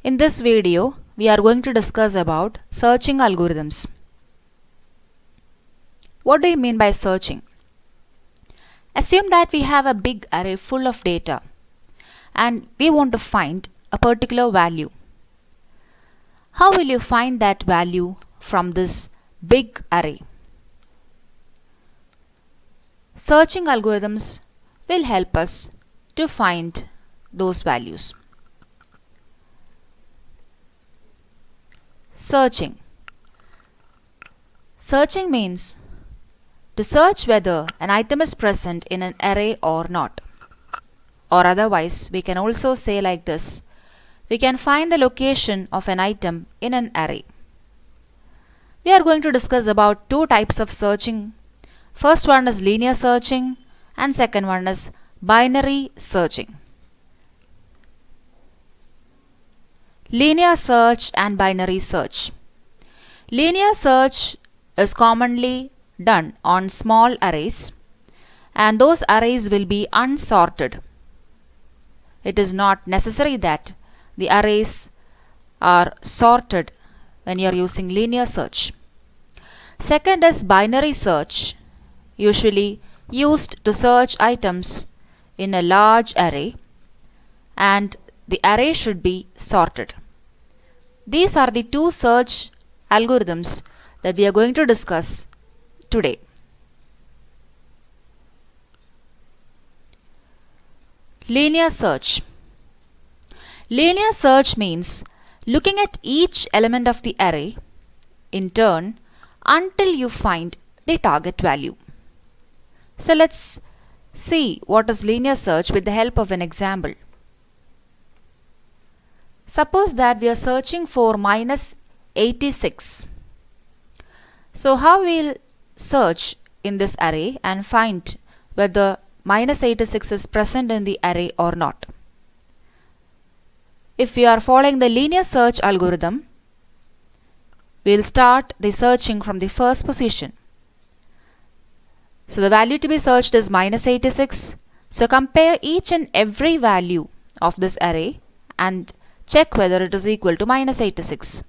In this video, we are going to discuss about searching algorithms. What do you mean by searching? Assume that we have a big array full of data and we want to find a particular value. How will you find that value from this big array? Searching algorithms will help us to find those values. Searching. Searching means to search whether an item is present in an array or not. Or otherwise, we can also say like this: we can find the location of an item in an array. We are going to discuss about two types of searching. First one is linear searching and second one is binary searching. Linear search and binary search. Linear search is commonly done on small arrays and those arrays will be unsorted. It is not necessary that the arrays are sorted when you are using linear search. Second is binary search, usually used to search items in a large array and the array should be sorted. These are the two search algorithms that we are going to discuss today. Linear search. Linear search means looking at each element of the array in turn until you find the target value. So let's see what is linear search with the help of an example. Suppose that we are searching for -86. So how we'll search in this array and find whether -86 is present in the array or not? If we are following the linear search algorithm, we'll start the searching from the first position. So the value to be searched is -86. So compare each and every value of this array and check whether it is equal to -86.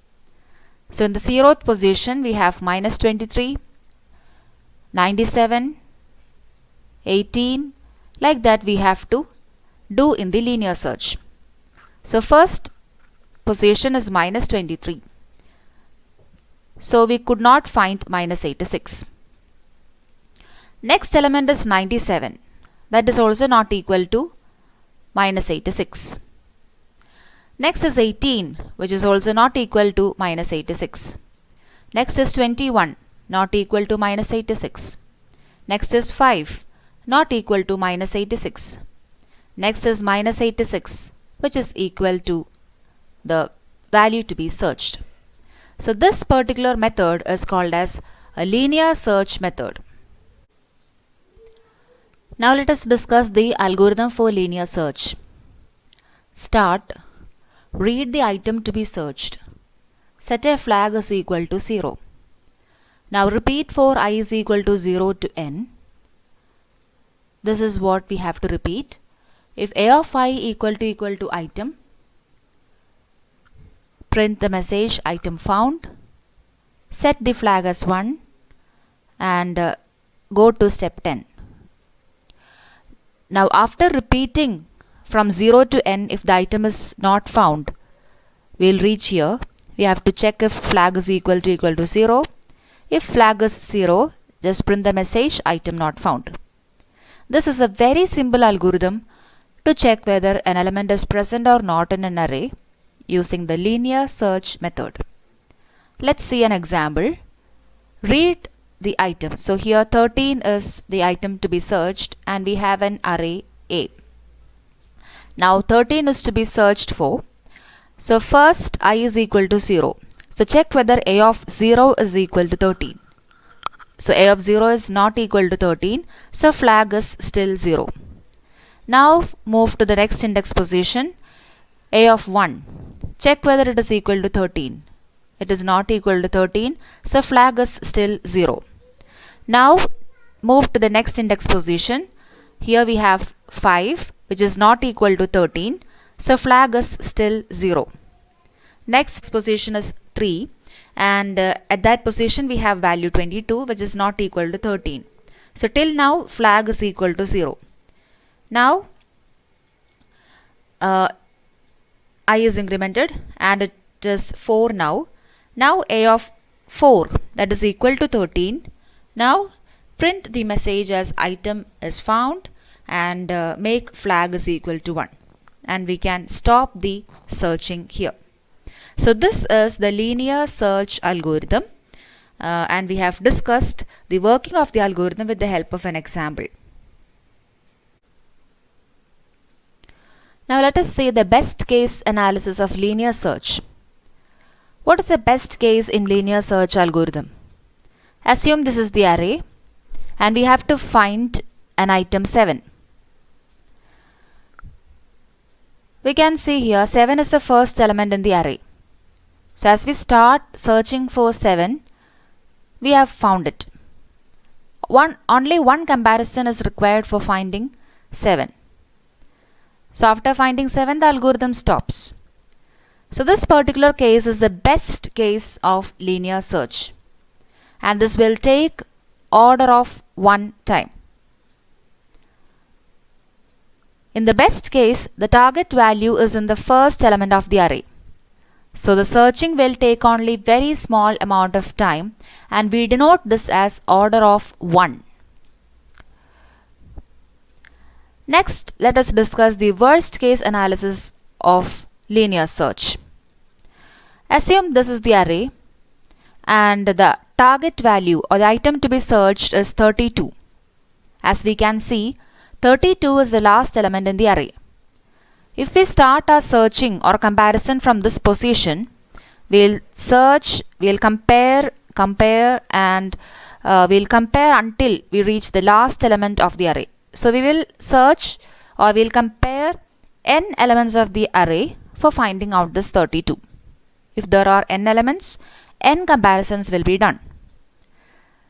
So in the 0th position we have -23, 97, 18, like that we have to do in the linear search. So first position is -23. So we could not find -86. Next element is 97. That is also not equal to -86. Next is 18, which is also not equal to -86. Next is 21, not equal to -86. Next is 5, not equal to -86. Next is -86, which is equal to the value to be searched. So this particular method is called as a linear search method. Now let us discuss the algorithm for linear search. Start. Read the item to be searched. Set a flag is equal to 0. Now repeat for I is equal to 0 to n. This is what we have to repeat. If a of I equal to item, print the message item found. Set the flag as 1 and go to step 10. Now after repeating from 0 to n, if the item is not found, we'll reach here. We have to check if flag is equal to 0. If flag is 0, just print the message item not found. This is a very simple algorithm to check whether an element is present or not in an array using the linear search method. Let's see an example. Read the item. So here 13 is the item to be searched and we have an array A. Now 13 is to be searched for. So first I is equal to 0. So check whether A of 0 is equal to 13. So A of 0 is not equal to 13. So flag is still 0. Now move to the next index position. A of 1. Check whether it is equal to 13. It is not equal to 13. So flag is still 0. Now move to the next index position. Here we have 5, which is not equal to 13. So flag is still 0. Next position is 3, and at that position we have value 22, which is not equal to 13. So till now flag is equal to 0. Now I is incremented and it is 4 now. Now a of 4, that is equal to 13. Now print the message as item is found and make flag is equal to 1, and we can stop the searching here. So this is the linear search algorithm, and we have discussed the working of the algorithm with the help of an example. Now let us see the best case analysis of linear search. What is the best case in linear search algorithm? Assume this is the array and we have to find an item 7. We can see here 7 is the first element in the array. So as we start searching for 7, we have found it. Only one comparison is required for finding 7. So after finding 7, the algorithm stops. So this particular case is the best case of linear search, and this will take order of 1 time. In the best case, the target value is in the first element of the array. So the searching will take only very small amount of time, and we denote this as order of 1. Next, let us discuss the worst case analysis of linear search. Assume this is the array and the target value or the item to be searched is 32. As we can see, 32 is the last element in the array. If we start our searching or comparison from this position, we'll search, we'll compare and we'll compare until we reach the last element of the array. So we will search or we'll compare n elements of the array for finding out this 32. If there are n elements, n comparisons will be done.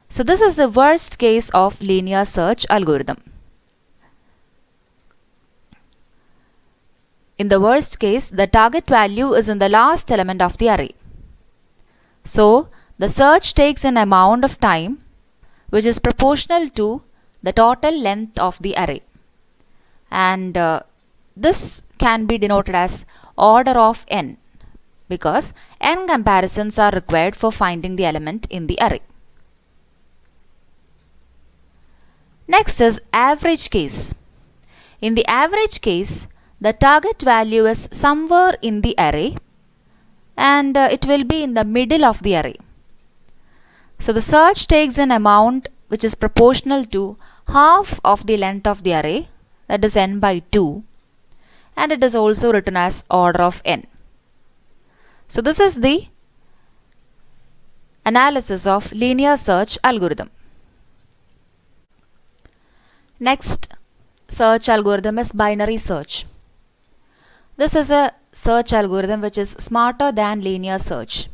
So this is the worst case of linear search algorithm. In the worst case, the target value is in the last element of the array. So the search takes an amount of time which is proportional to the total length of the array, and this can be denoted as order of n, because n comparisons are required for finding the element in the array. Next is average case. In the average case, the target value is somewhere in the array and it will be in the middle of the array. So the search takes an amount which is proportional to half of the length of the array, that is n by 2, and it is also written as order of n. So this is the analysis of linear search algorithm. Next search algorithm is binary search. This is a search algorithm which is smarter than linear search.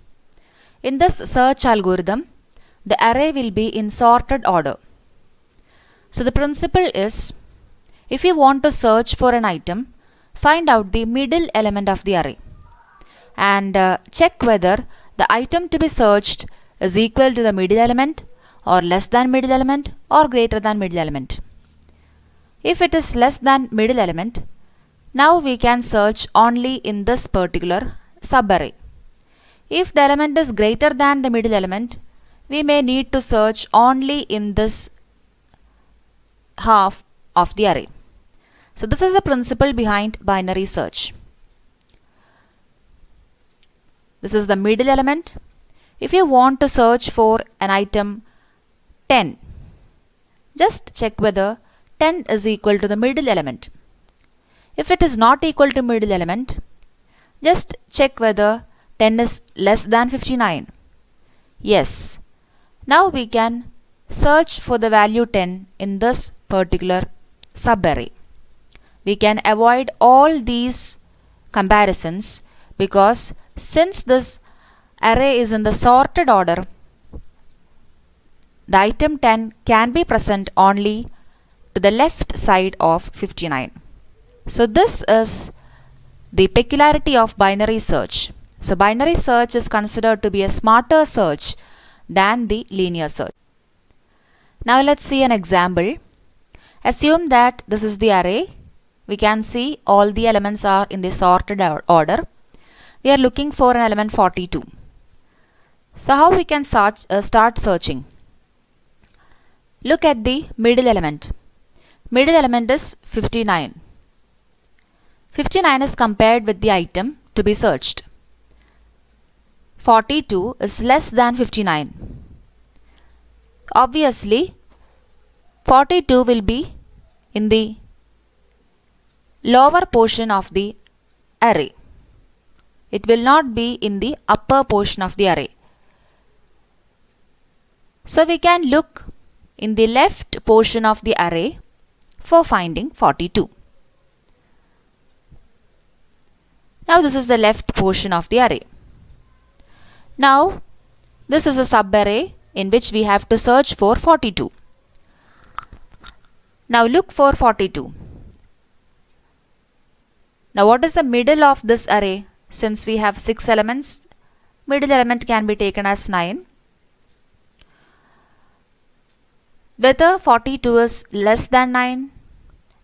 In this search algorithm, the array will be in sorted order. So the principle is, if you want to search for an item, find out the middle element of the array and check whether the item to be searched is equal to the middle element or less than middle element or greater than middle element. If it is less than middle element, now we can search only in this particular subarray. If the element is greater than the middle element, we may need to search only in this half of the array. So this is the principle behind binary search. This is the middle element. If you want to search for an item 10, just check whether 10 is equal to the middle element. If it is not equal to middle element, just check whether 10 is less than 59. Yes. Now we can search for the value 10 in this particular subarray. We can avoid all these comparisons because since this array is in the sorted order, the item 10 can be present only to the left side of 59. So this is the peculiarity of binary search. So binary search is considered to be a smarter search than the linear search. Now let's see an example. Assume that this is the array. We can see all the elements are in the sorted order. We are looking for an element 42. So how we can start searching? Look at the middle element. Middle element is 59. 59 is compared with the item to be searched. 42 is less than 59. Obviously, 42 will be in the lower portion of the array. It will not be in the upper portion of the array. So we can look in the left portion of the array for finding 42. Now this is the left portion of the array. Now this is a subarray in which we have to search for 42. Now look for 42. Now what is the middle of this array? Since we have 6 elements, middle element can be taken as 9. Whether 42 is less than 9?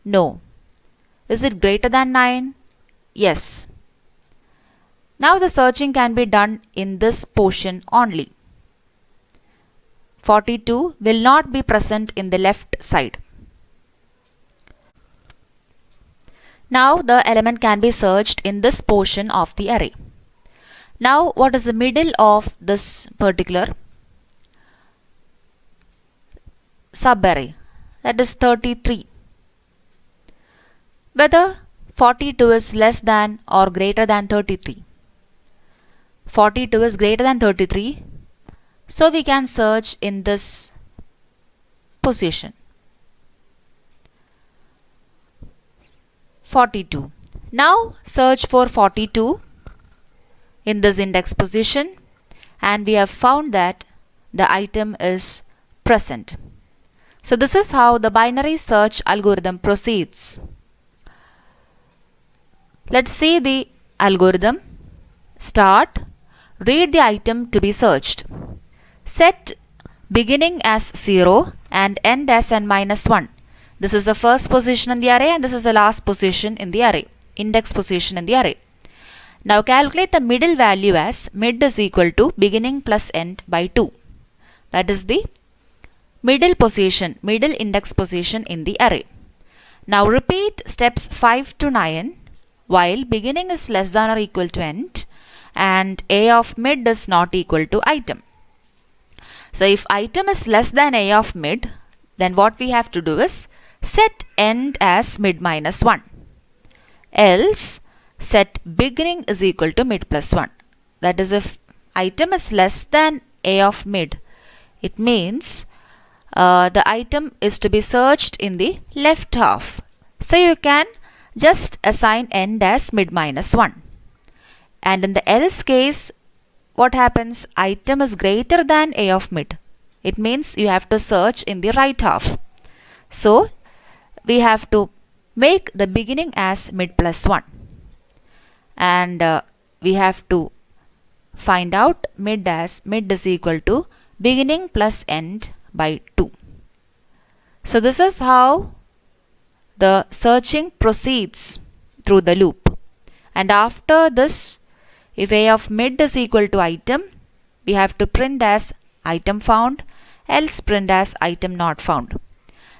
No. Is it greater than 9? Yes. Now the searching can be done in this portion only. 42 will not be present in the left side. Now the element can be searched in this portion of the array. Now what is the middle of this particular subarray? That is 33. Whether 42 is less than or greater than 33? 42 is greater than 33. So we can search in this position. 42. Now search for 42 in this index position, and we have found that the item is present. So this is how the binary search algorithm proceeds. Let's see the algorithm. Start. Read the item to be searched. Set beginning as 0 and end as n-1. This is the first position in the array and this is the last position in the array, index position in the array. Now calculate the middle value as mid is equal to beginning plus end by 2. That is the middle position, middle index position in the array. Now repeat steps 5 to 9 while beginning is less than or equal to end and a of mid is not equal to item. So if item is less than a of mid, then what we have to do is set end as mid minus 1. Else set beginning is equal to mid plus 1. That is, if item is less than a of mid, it means the item is to be searched in the left half. So you can just assign end as mid minus 1. And in the else case, what happens? Item is greater than a of mid. It means you have to search in the right half. So we have to make the beginning as mid plus 1. And we have to find out mid as mid is equal to beginning plus end by 2. So this is how the searching proceeds through the loop. And after this, if a of mid is equal to item, we have to print as item found, else print as item not found.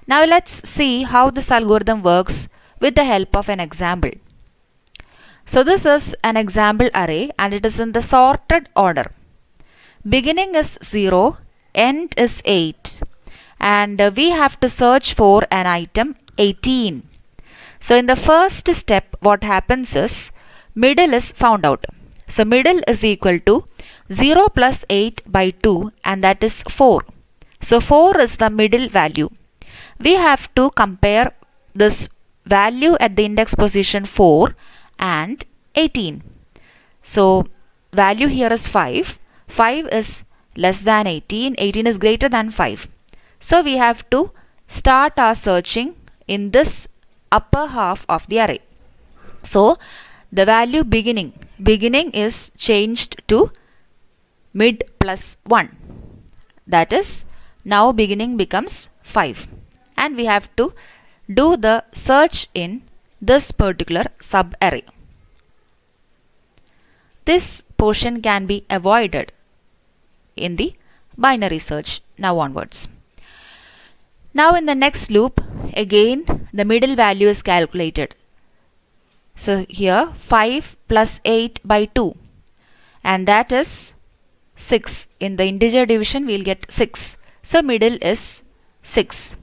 Now let's see how this algorithm works with the help of an example. So this is an example array and it is in the sorted order. Beginning is 0, end is 8, and we have to search for an item 18. So in the first step, what happens is middle is found out. So middle is equal to 0 plus 8 by 2, and that is 4. So 4 is the middle value. We have to compare this value at the index position 4 and 18. So value here is 5. 5 is less than 18. 18 is greater than 5. So we have to start our searching in this upper half of the array. So the value beginning is changed to mid plus 1. That is, now beginning becomes 5, and we have to do the search in this particular sub-array. This portion can be avoided in the binary search now onwards. Now in the next loop, again the middle value is calculated. So here 5 plus 8 by 2, and that is 6. In the integer division we'll get 6. So middle is 6.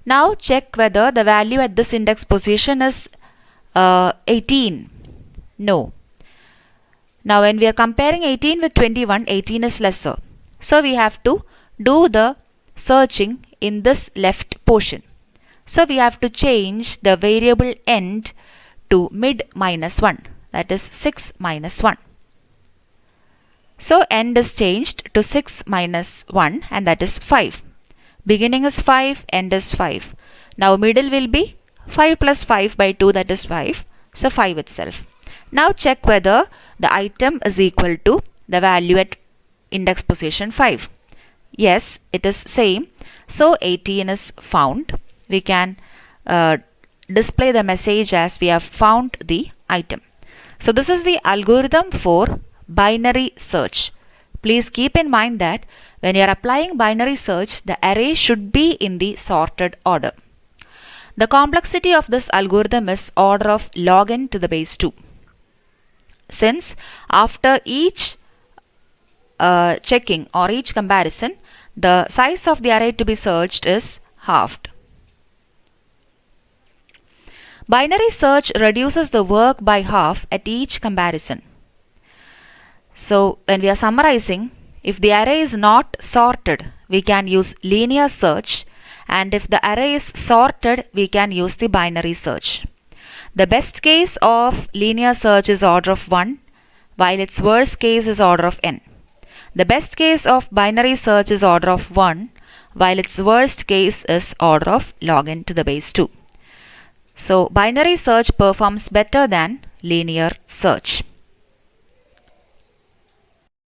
Now check whether the value at this index position is 18. No. Now when we are comparing 18 with 21, 18 is lesser. So we have to do the searching in this left portion. So we have to change the variable end to mid minus 1. That is 6 minus 1. So end is changed to 6 minus 1, and that is 5. Beginning is 5, end is 5. Now middle will be 5 plus 5 by 2, that is 5. So 5 itself. Now check whether the item is equal to the value at index position 5. Yes, it is same. So 18 is found. We can display the message as we have found the item. So this is the algorithm for binary search. Please keep in mind that when you are applying binary search, the array should be in the sorted order. The complexity of this algorithm is order of log n to the base 2. Since after each checking or each comparison, the size of the array to be searched is halved. Binary search reduces the work by half at each comparison. So when we are summarizing, if the array is not sorted, we can use linear search, and if the array is sorted, we can use the binary search. The best case of linear search is order of 1, while its worst case is order of n. The best case of binary search is order of 1, while its worst case is order of log n to the base 2. So binary search performs better than linear search.